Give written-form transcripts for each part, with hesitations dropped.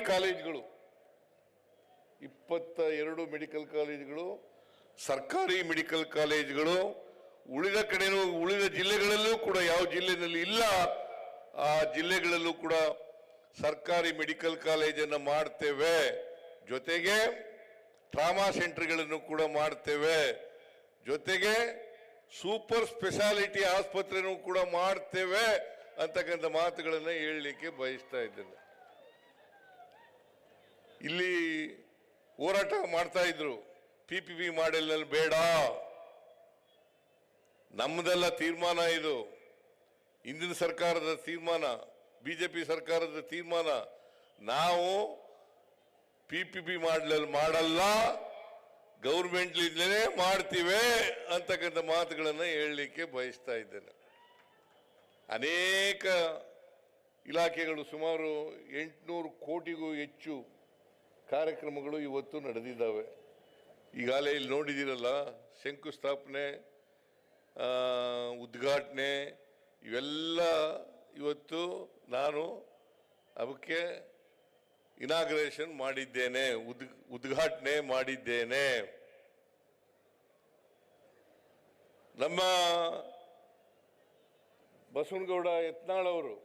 ಕಾಲೇಜುಗಳು 22 ಮೆಡಿಕಲ್ ಕಾಲೇಜುಗಳು, ಸರ್ಕಾರಿ ಮೆಡಿಕಲ್ ಕಾಲೇಜುಗಳು, ಉಳಿದ ಜಿಲ್ಲೆಗಳಲ್ಲೂ ಕೂಡ ಯಾವ ಜಿಲ್ಲೆಯಲ್ಲಿ ಇಲ್ಲ ಆ ಜಿಲ್ಲೆಗಳಲ್ಲೂ ಕೂಡ ಸರ್ಕಾರಿ ಮೆಡಿಕಲ್ ಕಾಲೇಜನ್ನು ಮಾಡ್ತೇವೆ. ಜೊತೆಗೆ ಟ್ರಾಮಾ ಸೆಂಟರ್ಗಳನ್ನು ಕೂಡ ಮಾಡ್ತೇವೆ. ಜೊತೆಗೆ ಸೂಪರ್ ಸ್ಪೆಷಾಲಿಟಿ ಆಸ್ಪತ್ರೆನೂ ಕೂಡ ಮಾಡ್ತೇವೆ ಅಂತಕ್ಕಂಥ ಮಾತುಗಳನ್ನು ಹೇಳಲಿಕ್ಕೆ ಬಯಸ್ತಾ ಇದ್ದೇನೆ. ಇಲ್ಲಿ ಹೋರಾಟ ಮಾಡ್ತಾ ಇದ್ರು, PPP ಮಾಡೆಲ್ನಲ್ಲಿ ಬೇಡ, ನಮ್ಮದೆಲ್ಲ ತೀರ್ಮಾನ, ಇದು ಹಿಂದಿನ ಸರ್ಕಾರದ ತೀರ್ಮಾನ, BJP ಸರ್ಕಾರದ ತೀರ್ಮಾನ, ನಾವು PPP ಮಾಡೆಲ್ ಮಾಡಲ್ಲ, ಗೌರ್ಮೆಂಟ್ಲಿಂದಲೇ ಮಾಡ್ತೀವಿ ಅಂತಕ್ಕಂಥ ಮಾತುಗಳನ್ನು ಹೇಳಲಿಕ್ಕೆ ಬಯಸ್ತಾ ಇದ್ದೇನೆ. ಅನೇಕ ಇಲಾಖೆಗಳು, ಸುಮಾರು 800 ಕೋಟಿಗೂ ಹೆಚ್ಚು ಕಾರ್ಯಕ್ರಮಗಳು ಇವತ್ತು ನಡೆದಿದ್ದಾವೆ. ಈಗಾಗಲೇ ಇಲ್ಲಿ ನೋಡಿದ್ದೀರಲ್ಲ, ಶಂಕುಸ್ಥಾಪನೆ, ಉದ್ಘಾಟನೆ, ಇವೆಲ್ಲ ಇವತ್ತು ನಾನು ಅವಕ್ಕೆ ಇನಾಗ್ರೇಷನ್ ಮಾಡಿದ್ದೇನೆ, ಉದ್ಘಾಟನೆ ಮಾಡಿದ್ದೇನೆ. ನಮ್ಮ ಬಸವನಗೌಡ ಯತ್ನಾಳ್ ಅವರು,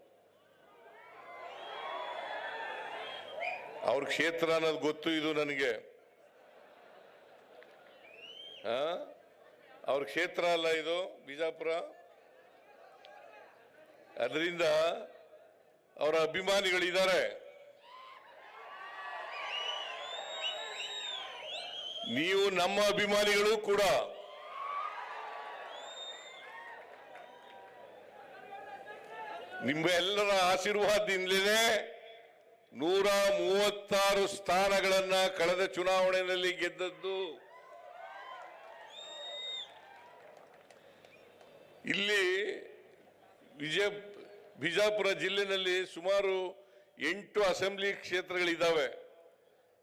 ಅವ್ರ ಕ್ಷೇತ್ರ ಅನ್ನೋದು ಗೊತ್ತು, ಇದು ನನಗೆ. ಅವ್ರ ಕ್ಷೇತ್ರ ಅಲ್ಲ ಇದು, ಬಿಜಾಪುರ. ಅದರಿಂದ ಅವರ ಅಭಿಮಾನಿಗಳಿದ್ದಾರೆ. ನೀವು ನಮ್ಮ ಅಭಿಮಾನಿಗಳು ಕೂಡ. ನಿಮ್ಮೆಲ್ಲರ ಆಶೀರ್ವಾದದಿಂದಲೇ 136 ಸ್ಥಾನಗಳನ್ನ ಕಳೆದ ಚುನಾವಣೆಯಲ್ಲಿ ಗೆದ್ದದ್ದು. ಇಲ್ಲಿ ಬಿಜಾಪುರ ಜಿಲ್ಲೆಯಲ್ಲಿ ಸುಮಾರು 8 ಅಸೆಂಬ್ಲಿ ಕ್ಷೇತ್ರಗಳಿದ್ದಾವೆ.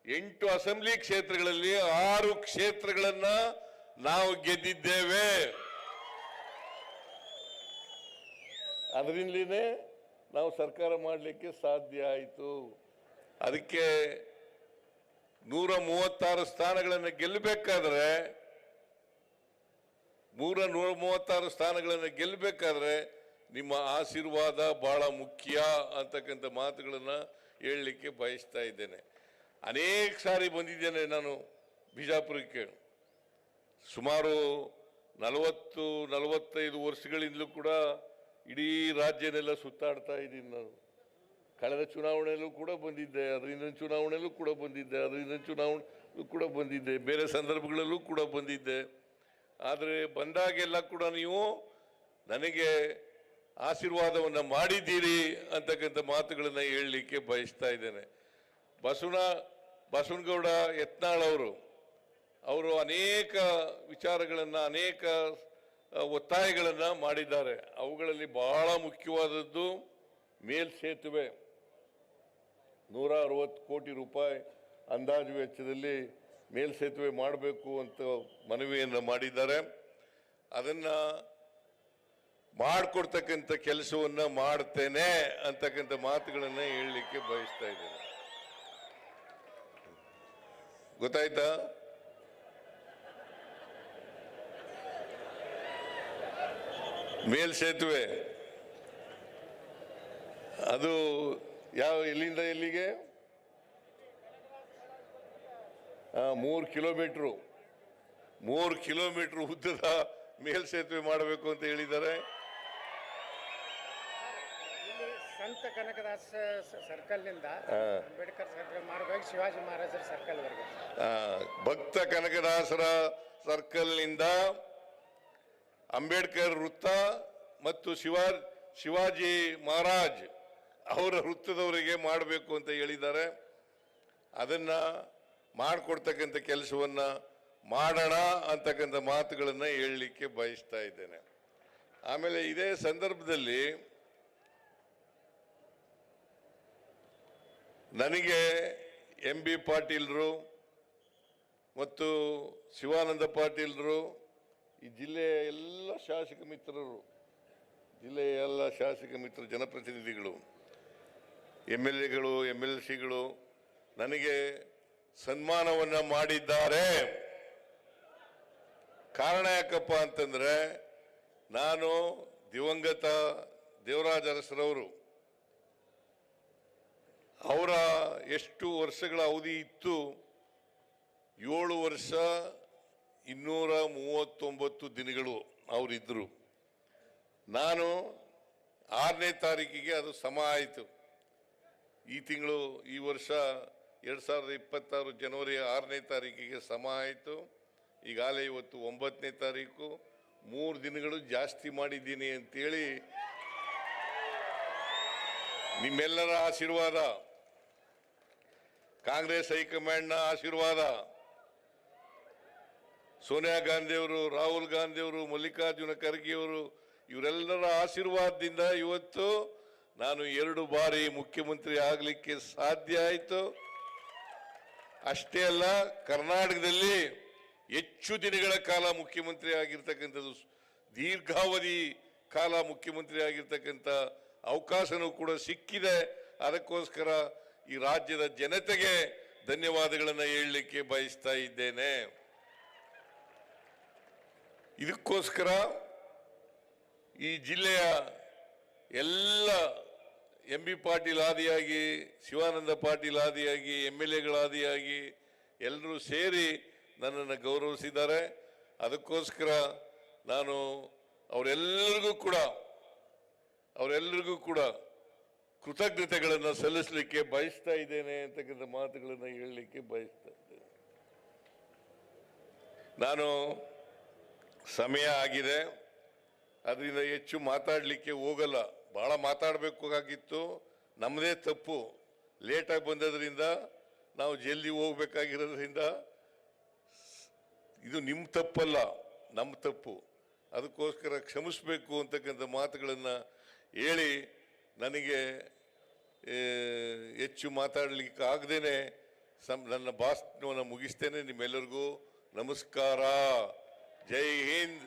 8 ಅಸೆಂಬ್ಲಿ ಕ್ಷೇತ್ರಗಳಲ್ಲಿ 6 ಕ್ಷೇತ್ರಗಳನ್ನ ನಾವು ಗೆದ್ದಿದ್ದೇವೆ. ಅದರಿಂದಲೇ ನಾವು ಸರ್ಕಾರ ಮಾಡಲಿಕ್ಕೆ ಸಾಧ್ಯ ಆಯಿತು. ಅದಕ್ಕೆ 136 ಸ್ಥಾನಗಳನ್ನು ಗೆಲ್ಲಬೇಕಾದ್ರೆ 136 ಸ್ಥಾನಗಳನ್ನು ಗೆಲ್ಲಬೇಕಾದ್ರೆ ನಿಮ್ಮ ಆಶೀರ್ವಾದ ಬಹಳ ಮುಖ್ಯ ಅಂತಕ್ಕಂಥ ಮಾತುಗಳನ್ನು ಹೇಳಲಿಕ್ಕೆ ಬಯಸ್ತಾ ಇದ್ದೇನೆ. ಅನೇಕ ಸಾರಿ ಬಂದಿದ್ದೇನೆ ನಾನು ಬಿಜಾಪುರಕ್ಕೆ. ಸುಮಾರು 40-45 ವರ್ಷಗಳಿಂದಲೂ ಕೂಡ ಇಡೀ ರಾಜ್ಯನೆಲ್ಲ ಸುತ್ತಾಡ್ತಾ ಇದ್ದೀನಿ ನಾನು. ಕಳೆದ ಚುನಾವಣೆಯಲ್ಲೂ ಕೂಡ ಬಂದಿದ್ದೆ, ಅದರಿಂದ ಚುನಾವಣೆಯಲ್ಲೂ ಕೂಡ ಬಂದಿದ್ದೆ, ಅದರಿಂದ ಚುನಾವಣೆಯಲ್ಲೂ ಕೂಡ ಬಂದಿದ್ದೆ, ಬೇರೆ ಸಂದರ್ಭಗಳಲ್ಲೂ ಕೂಡ ಬಂದಿದ್ದೆ. ಆದರೆ ಬಂದಾಗೆಲ್ಲ ಕೂಡ ನೀವು ನನಗೆ ಆಶೀರ್ವಾದವನ್ನು ಮಾಡಿದ್ದೀರಿ ಅಂತಕ್ಕಂಥ ಮಾತುಗಳನ್ನು ಹೇಳಲಿಕ್ಕೆ ಬಯಸ್ತಾ ಇದ್ದೇನೆ. ಬಸವನಗೌಡ ಯತ್ನಾಳ್ ಅವರು ಅನೇಕ ವಿಚಾರಗಳನ್ನು, ಅನೇಕ ಒತ್ತಾಯಗಳನ್ನು ಮಾಡಿದ್ದಾರೆ. ಅವುಗಳಲ್ಲಿ ಬಹಳ ಮುಖ್ಯವಾದದ್ದು ಮೇಲ್ಸೇತುವೆ. 160 ಕೋಟಿ ರೂಪಾಯಿ ಅಂದಾಜು ವೆಚ್ಚದಲ್ಲಿ ಮೇಲ್ಸೇತುವೆ ಮಾಡಬೇಕು ಅಂತ ಮನವಿಯನ್ನು ಮಾಡಿದ್ದಾರೆ. ಅದನ್ನು ಮಾಡಿಕೊಡ್ತಕ್ಕಂಥ ಕೆಲಸವನ್ನು ಮಾಡ್ತೇನೆ ಅಂತಕ್ಕಂಥ ಮಾತುಗಳನ್ನು ಹೇಳಲಿಕ್ಕೆ ಬಯಸ್ತಾ ಇದ್ದೇನೆ. ಗೊತ್ತಾಯ್ತಾ? ಮೇಲ್ಸೇತುವೆ ಅದು ಎಲ್ಲಿಂದ ಎಲ್ಲಿಗೆ? 3 ಕಿಲೋಮೀಟರ್ ಉದ್ದದ ಮೇಲ್ಸೇತುವೆ ಮಾಡಬೇಕು ಅಂತ ಹೇಳಿದ್ದಾರೆ. ಸಂತ ಕನಕದಾಸ ಸರ್ಕಲ್ನಿಂದ ಅಂಬೇಡ್ಕರ್ ಸರ್ಕಲ್ ಮಾಡಬೇಕು, ಶಿವಾಜಿ ಮಹಾರಾಜರ ಸರ್ಕಲ್ವರೆಗೆ. ಭಕ್ತ ಕನಕದಾಸರ ಸರ್ಕಲ್ನಿಂದ ಅಂಬೇಡ್ಕರ್ ವೃತ್ತ ಮತ್ತು ಶಿವಾಜಿ ಮಹಾರಾಜ್ ಅವರ ವೃತ್ತದವರೆಗೆ ಮಾಡಬೇಕು ಅಂತ ಹೇಳಿದ್ದಾರೆ. ಅದನ್ನ ಮಾಡಿಕೊಡ್ತಕ್ಕಂಥ ಕೆಲಸವನ್ನ ಮಾಡೋಣ ಅಂತಕ್ಕಂಥ ಮಾತುಗಳನ್ನು ಹೇಳಲಿಕ್ಕೆ ಬಯಸ್ತಾ ಇದ್ದೇನೆ. ಆಮೇಲೆ ಇದೇ ಸಂದರ್ಭದಲ್ಲಿ ನನಗೆ MB ಪಾಟೀಲ್ರು ಮತ್ತು ಶಿವಾನಂದ ಪಾಟೀಲ್ರು, ಈ ಜಿಲ್ಲೆಯ ಎಲ್ಲ ಶಾಸಕ ಮಿತ್ರರು, ಜಿಲ್ಲೆಯ ಎಲ್ಲ ಶಾಸಕ ಮಿತ್ರರು, ಜನಪ್ರತಿನಿಧಿಗಳು, MLAಗಳು, MLCಗಳು ನನಗೆ ಸನ್ಮಾನವನ್ನ ಮಾಡಿದ್ದಾರೆ. ಕಾರಣ ಯಾಕಪ್ಪ ಅಂತಂದ್ರೆ ನಾನು ದಿವಂಗತ ದೇವರಾಜ ಅರಸರವರು ಅವರ ಎಷ್ಟು ವರ್ಷಗಳ ಅವಧಿ ಇತ್ತು, 7 ವರ್ಷ 239 ದಿನಗಳು ಅವರಿದ್ದರು. ನಾನು 6ನೇ ತಾರೀಕಿಗೆ ಅದು ಸಮ ಆಯಿತು. ಈ ವರ್ಷ 2026 ಜನವರಿ 6ನೇ ತಾರೀಕಿಗೆ ಸಮ ಆಯಿತು. ಈಗಾಗಲೇ ಇವತ್ತು 9ನೇ ತಾರೀಕು, 3 ದಿನಗಳು ಜಾಸ್ತಿ ಮಾಡಿದ್ದೀನಿ ಅಂತೇಳಿ ನಿಮ್ಮೆಲ್ಲರ ಆಶೀರ್ವಾದ, ಕಾಂಗ್ರೆಸ್ ಹೈಕಮಾಂಡ್ನ ಆಶೀರ್ವಾದ, ಸೋನಿಯಾ ಗಾಂಧಿಯವರು, ರಾಹುಲ್ ಗಾಂಧಿಯವರು, ಮಲ್ಲಿಕಾರ್ಜುನ ಖರ್ಗೆಯವರು ಇವರೆಲ್ಲರ ಆಶೀರ್ವಾದದಿಂದ ಇವತ್ತು ನಾನು 2 ಬಾರಿ ಮುಖ್ಯಮಂತ್ರಿ ಆಗಲಿಕ್ಕೆ ಸಾಧ್ಯ ಆಯಿತು. ಅಷ್ಟೇ ಅಲ್ಲ, ಕರ್ನಾಟಕದಲ್ಲಿ ಹೆಚ್ಚು ದಿನಗಳ ಕಾಲ ಮುಖ್ಯಮಂತ್ರಿ ಆಗಿರ್ತಕ್ಕಂಥದ್ದು, ದೀರ್ಘಾವಧಿ ಕಾಲ ಮುಖ್ಯಮಂತ್ರಿ ಆಗಿರ್ತಕ್ಕಂಥ ಅವಕಾಶನೂ ಕೂಡ ಸಿಕ್ಕಿದೆ. ಅದಕ್ಕೋಸ್ಕರ ಈ ರಾಜ್ಯದ ಜನತೆಗೆ ಧನ್ಯವಾದಗಳನ್ನು ಹೇಳಲಿಕ್ಕೆ ಬಯಸ್ತಾ ಇದ್ದೇನೆ. ಇದಕ್ಕೋಸ್ಕರ ಈ ಜಿಲ್ಲೆಯ ಎಲ್ಲ MB ಪಾಟೀಲ್ ಆದಿಯಾಗಿ, ಶಿವಾನಂದ ಪಾಟೀಲ್ ಆದಿಯಾಗಿ, MLAಗಳಾದಿಯಾಗಿ ಎಲ್ಲರೂ ಸೇರಿ ನನ್ನನ್ನು ಗೌರವಿಸಿದ್ದಾರೆ. ಅದಕ್ಕೋಸ್ಕರ ನಾನು ಅವರೆಲ್ಲರಿಗೂ ಕೂಡ ಕೃತಜ್ಞತೆಗಳನ್ನು ಸಲ್ಲಿಸಲಿಕ್ಕೆ ಬಯಸ್ತಾ ಇದ್ದೇನೆ ಅಂತಕ್ಕಂಥ ಮಾತುಗಳನ್ನು ಹೇಳಲಿಕ್ಕೆ ಬಯಸ್ತಾ ಇದ್ದೇನೆ. ನಾನು ಸಮಯ ಆಗಿದೆ, ಅದರಿಂದ ಹೆಚ್ಚು ಮಾತಾಡಲಿಕ್ಕೆ ಹೋಗಲ್ಲ. ಭಾಳ ಮಾತಾಡಬೇಕಾಗಿತ್ತು, ನಮ್ಮದೇ ತಪ್ಪು. ಲೇಟಾಗಿ ಬಂದದ್ರಿಂದ, ನಾವು ಜಲ್ದಿ ಹೋಗ್ಬೇಕಾಗಿರೋದ್ರಿಂದ ಇದು ನಿಮ್ಮ ತಪ್ಪಲ್ಲ, ನಮ್ಮ ತಪ್ಪು. ಅದಕ್ಕೋಸ್ಕರ ಕ್ಷಮಿಸಬೇಕು ಅಂತಕ್ಕಂಥ ಮಾತುಗಳನ್ನು ಹೇಳಿ ನನಗೆ ಹೆಚ್ಚು ಮಾತಾಡಲಿಕ್ಕೆ ಆಗದೇನೆ ನನ್ನ ಭಾಷಣವನ್ನು ಮುಗಿಸ್ತೇನೆ. ನಿಮ್ಮೆಲ್ಲರಿಗೂ ನಮಸ್ಕಾರ. ಜೈ ಹಿಂದ್.